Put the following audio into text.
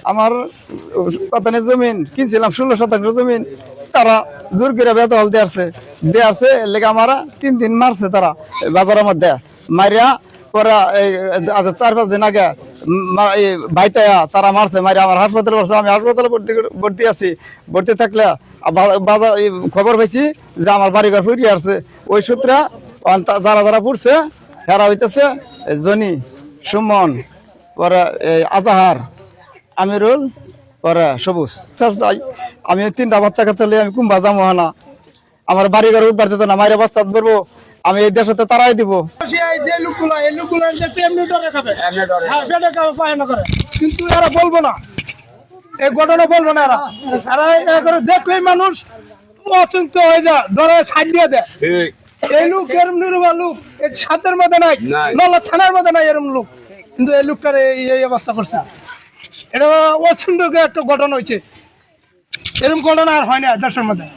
আমার কতনে জমিন কিনছিলাম 16 শতাংশ জমিন তারা জোর করে বেদখল দেয়ারছে লেগে আমার 3 দিন মারছে তারা বাজারের মধ্যে মারিয়া পরে 4-5 দিন আগে ভাইতে তারা মারছে মারি আমার হাসপাতালে পড়ছে আমি হাসপাতালে ভর্তি আছি ভর্তি থাকলে বাজার খবর পাইছি যে আমার বাড়িঘর ফুরিয়ে আসছে ওই সূত্রে যারা যারা পড়ছে হেরা হইতেছে জনি সুমন পরে আজাহার আমিরুল পরে সবুজ চাই আমি 3টা বাচ্চা কাচ্চা লিয়ে আমি কুম্ভা যাবো না আমার বাড়িঘর উঠবার দিত না মায়ের বস্তাত বলবো আমি এই দেশে তারাই দিব কিন্তু এরা বলবো না এই ঘটনা বলবো না এরা দেখলেই মানুষ অচিন্ত হয়ে যায় ডরে ছাড় দিয়ে দেয় এই লোক এরম নিরুবা লোক সাতের মধ্যে নাই নলা থানার মধ্যে নাই এরম লোক কিন্তু এই লোকটার এই অবস্থা করছে এটা অচিন্ত একটা ঘটনা হয়েছে এরকম ঘটনা আর হয় না দেশের মধ্যে